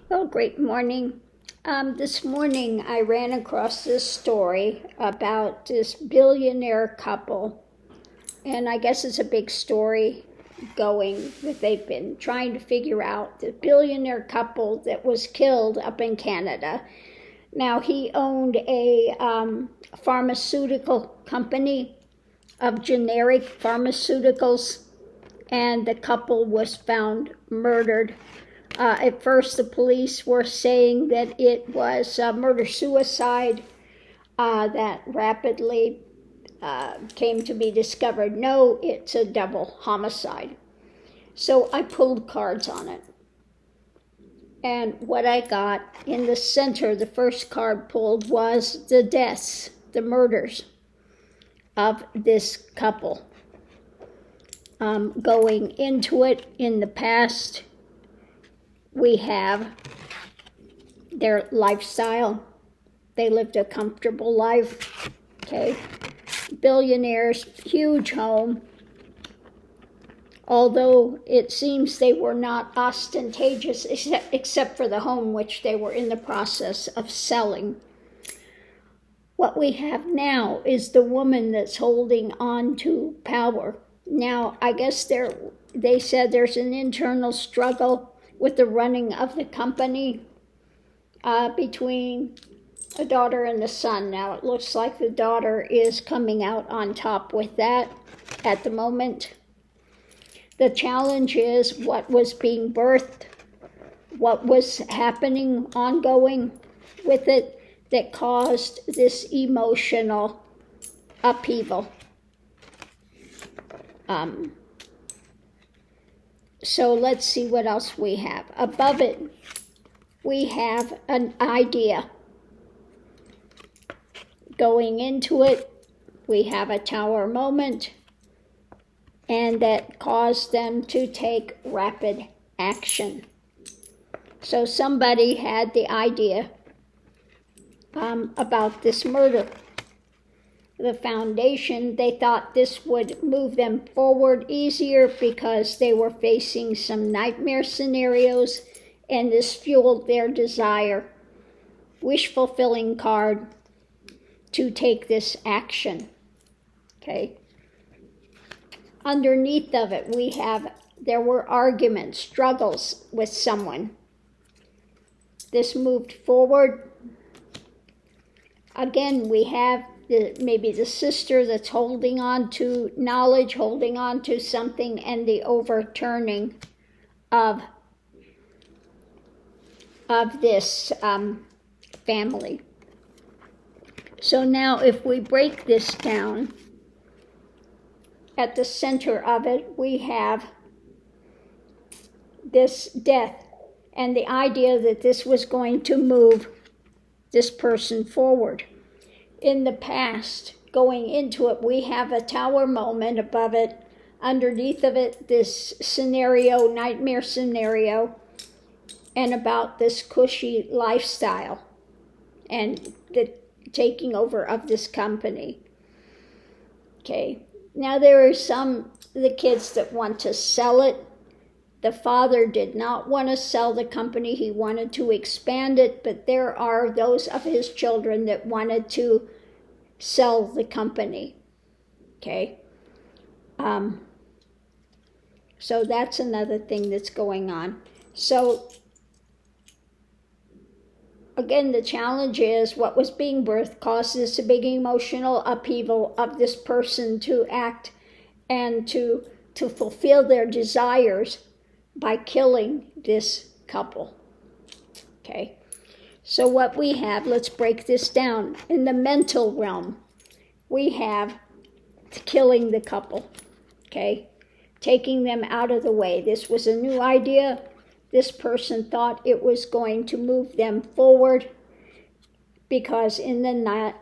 Well, great morning. This morning I ran across this story about this billionaire couple, and I guess it's a big story going that they've been trying to figure out the billionaire couple that was killed up in Canada. Now, he owned a pharmaceutical company of generic pharmaceuticals, and the couple was found murdered. At first, the police were saying that it was murder-suicide that rapidly came to be discovered. No, it's a double homicide. So I pulled cards on it. And what I got in the center, the first card pulled, was the deaths, the murders of this couple. Going into it in the past, we have their lifestyle. They lived a comfortable life, okay? Billionaires, huge home. Although it seems they were not ostentatious except for the home, which they were in the process of selling. What we have now is the woman that's holding on to power. Now, I guess they said there's an internal struggle with the running of the company between the daughter and the son. Now, it looks like the daughter is coming out on top with that at the moment. The challenge is what was being birthed, what was happening ongoing with it that caused this emotional upheaval. So let's see what else we have. Above it, we have an idea. Going into it, we have a tower moment, and that caused them to take rapid action. So somebody had the idea about this murder. The foundation, they thought this would move them forward easier because they were facing some nightmare scenarios, and this fueled their desire, wish-fulfilling card, to take this action, okay? Underneath of it, there were arguments, struggles with someone. This moved forward. Again, we have maybe the sister that's holding on to knowledge, holding on to something, and the overturning of this family. So now if we break this down, at the center of it, we have this death and the idea that this was going to move this person forward. In the past, going into it, we have a tower moment above it. Underneath of it, this scenario, nightmare scenario, and about this cushy lifestyle and the taking over of this company. Okay, now there are the kids that want to sell it. The father did not want to sell the company. He wanted to expand it, but there are those of his children that wanted to sell the company, okay? So that's another thing that's going on. So again, the challenge is what was being birthed caused this big emotional upheaval of this person to act and to fulfill their desires by killing this couple, okay? So what we have, let's break this down. In the mental realm, we have killing the couple, okay? Taking them out of the way. This was a new idea. This person thought it was going to move them forward because in the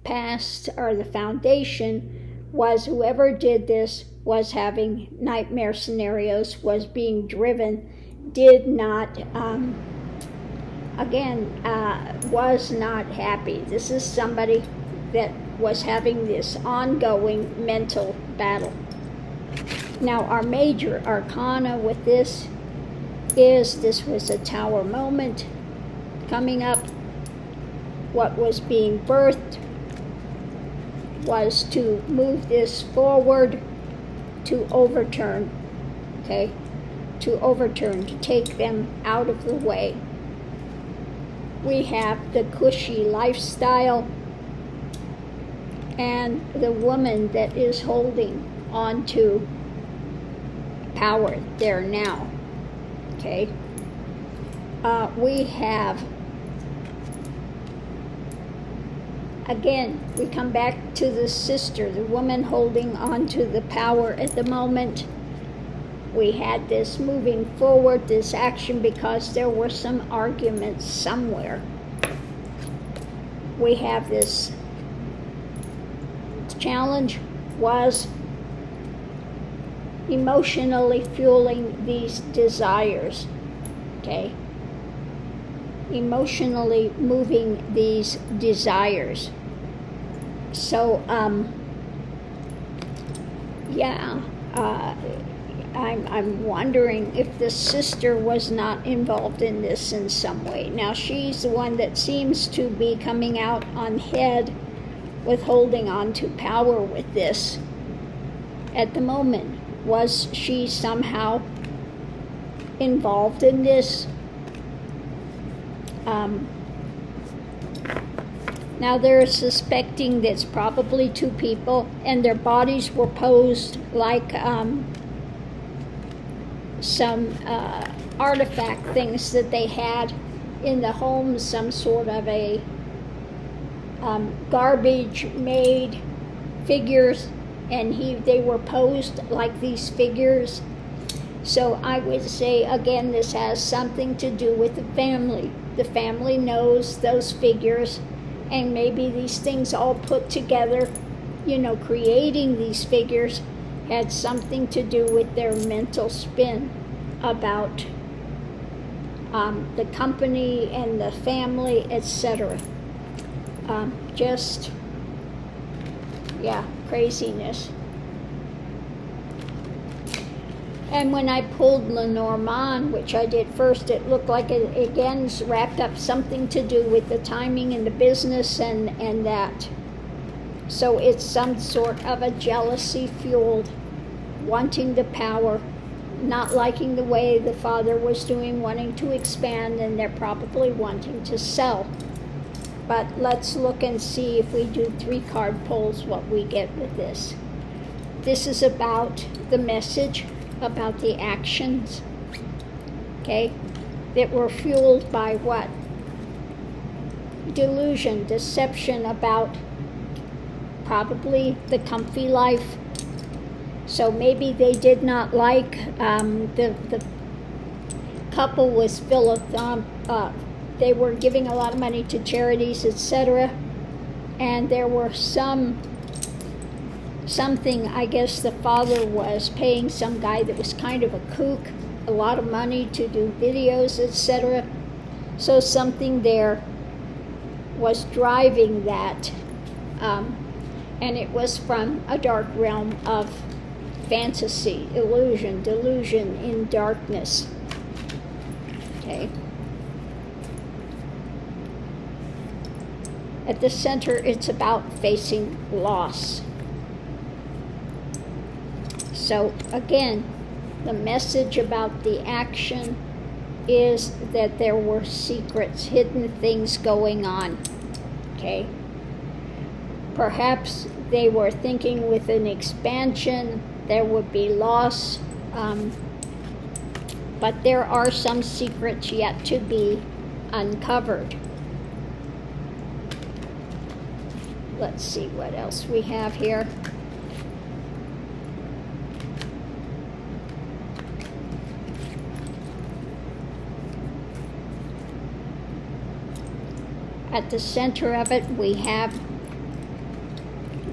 past, or the foundation, was whoever did this was having nightmare scenarios, was being driven, did not, was not happy. This is somebody that was having this ongoing mental battle. Now, our major arcana with this is this was a tower moment coming up. What was being birthed was to move this forward, to overturn, okay? To overturn, to take them out of the way. We have the cushy lifestyle and the woman that is holding on to power there now, okay? We have, again, we come back to the sister, the woman holding on to the power at the moment. We had this moving forward, this action, because there were some arguments somewhere. We have this challenge was emotionally fueling these desires, okay? Emotionally moving these desires. So, I'm wondering if the sister was not involved in this in some way. Now, she's the one that seems to be coming out on head with holding on to power with this at the moment. Was she somehow involved in this? Now they're suspecting that's probably two people, and their bodies were posed like some artifact things that they had in the home, some sort of a garbage made figures, and they were posed like these figures. So I would say, again, this has something to do with the family. The family knows those figures, and maybe these things all put together, creating these figures had something to do with their mental spin about the company and the family, etc. Craziness. And when I pulled Lenormand, which I did first, it looked like it again wrapped up something to do with the timing and the business and that. So it's some sort of a jealousy-fueled, wanting the power, not liking the way the father was doing, wanting to expand, and they're probably wanting to sell. But let's look and see if we do 3 card pulls, what we get with this. This is about the message, about the actions, okay, that were fueled by what? Delusion, deception about probably the comfy life. So maybe they did not like, the couple was they were giving a lot of money to charities, etc. And there were something, I guess the father was paying some guy that was kind of a kook a lot of money to do videos, etc. So something there was driving that, and it was from a dark realm of fantasy, illusion, delusion in darkness. Okay. At the center, it's about facing loss. So again, the message about the action is that there were secrets, hidden things going on. Okay. Perhaps they were thinking with an expansion there would be loss, but there are some secrets yet to be uncovered. Let's see what else we have here. At the center of it, we have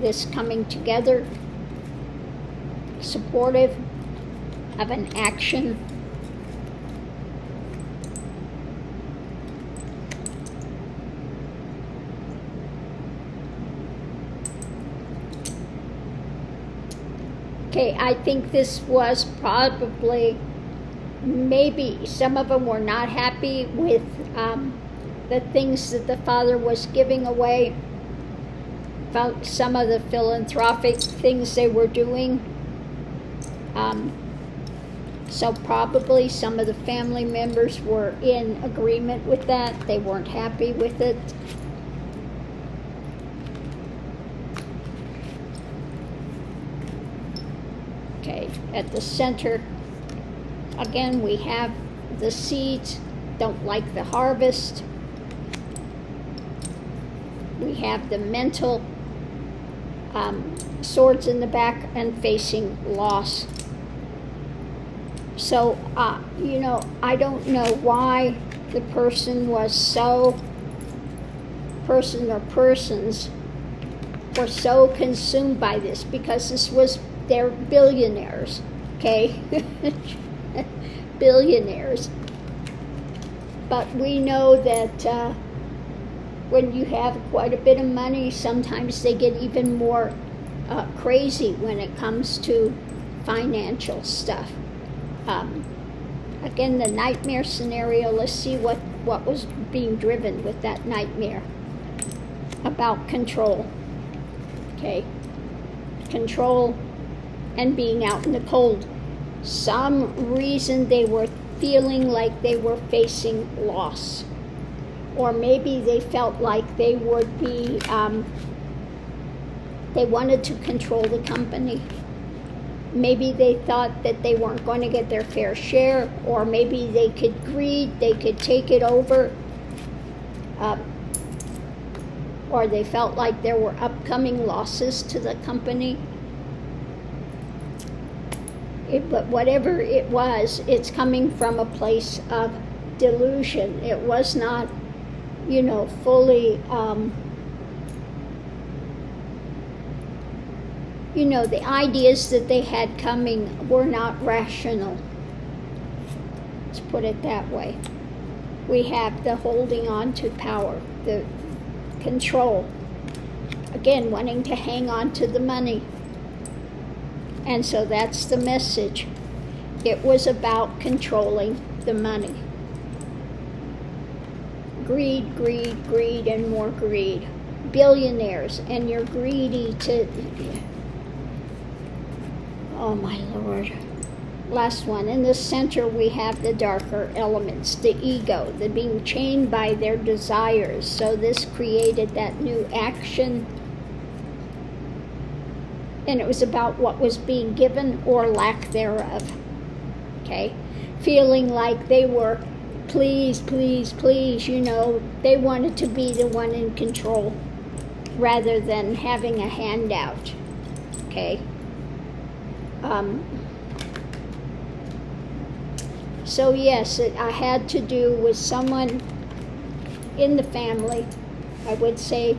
this coming together, supportive of an action. Okay, I think this was probably maybe some of them were not happy with the things that the father was giving away, about some of the philanthropic things they were doing. So probably some of the family members were in agreement with that. They weren't happy with it. Okay, at the center, again, we have the seeds, don't like the harvest. We have the mental swords in the back and facing loss. So, I don't know why the person was so, person or persons were so consumed by this, because this was, they're billionaires, okay? Billionaires. But we know that when you have quite a bit of money, sometimes they get even more crazy when it comes to financial stuff. Again, the nightmare scenario, let's see what was being driven with that nightmare about control. Okay, control and being out in the cold. Some reason they were feeling like they were facing loss. Or maybe they felt like they would be, they wanted to control the company. Maybe they thought that they weren't going to get their fair share, or maybe they could greed, they could take it over. Or they felt like there were upcoming losses to the company. But whatever it was, it's coming from a place of delusion. It was not, fully, the ideas that they had coming were not rational. Let's put it that way. We have the holding on to power, the control. Again, wanting to hang on to the money. And so that's the message. It was about controlling the money. Greed, greed, greed, and more greed. Billionaires, and you're greedy to... Oh my Lord. Last one. In the center we have the darker elements, the ego, the being chained by their desires. So this created that new action. And it was about what was being given or lack thereof. Okay? Feeling like they were, please, please, please, they wanted to be the one in control rather than having a handout. Okay? So yes, I had to do with someone in the family. I would say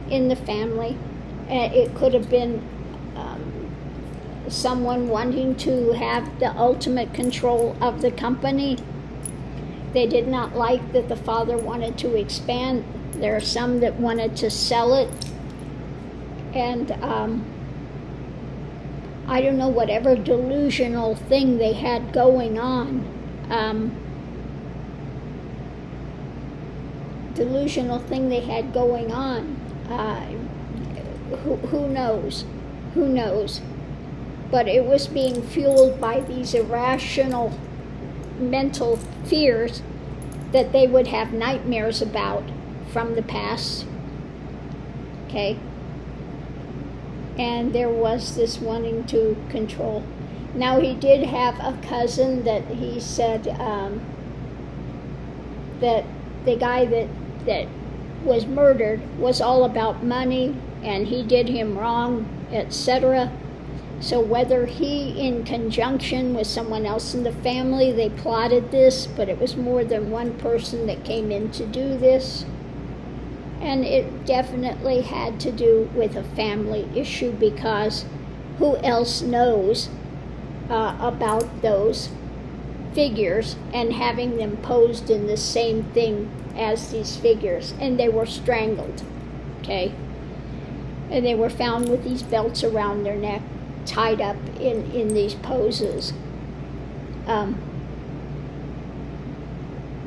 in the family. It could have been someone wanting to have the ultimate control of the company. They did not like that the father wanted to expand. There are some that wanted to sell it. And I don't know, whatever delusional thing they had going on. Who knows? Who knows? But it was being fueled by these irrational mental fears that they would have nightmares about from the past. Okay? And there was this wanting to control. Now, he did have a cousin that he said that the guy that was murdered was all about money, and he did him wrong, etc. So whether he, in conjunction with someone else in the family, they plotted this, but it was more than one person that came in to do this. And it definitely had to do with a family issue, because who else knows about those figures and having them posed in the same thing as these figures. And they were strangled, okay? And they were found with these belts around their neck, tied up in these poses.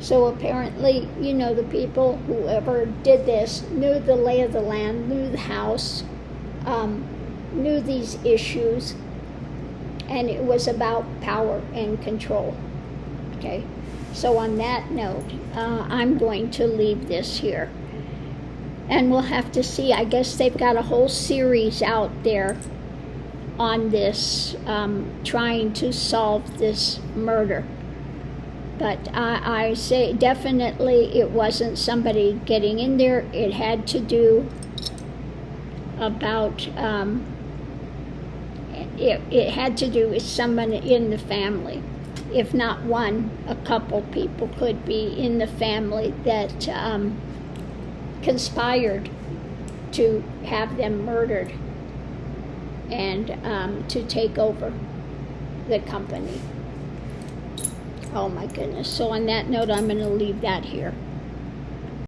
So apparently, the people, whoever did this, knew the lay of the land, knew the house, knew these issues, and it was about power and control. Okay, so on that note, I'm going to leave this here. And we'll have to see. I guess they've got a whole series out there on this, trying to solve this murder. But I say definitely it wasn't somebody getting in there. It had to do about, it had to do with someone in the family. If not one, a couple people could be in the family that conspired to have them murdered and to take over the company. Oh my goodness. So on that note, I'm going to leave that here.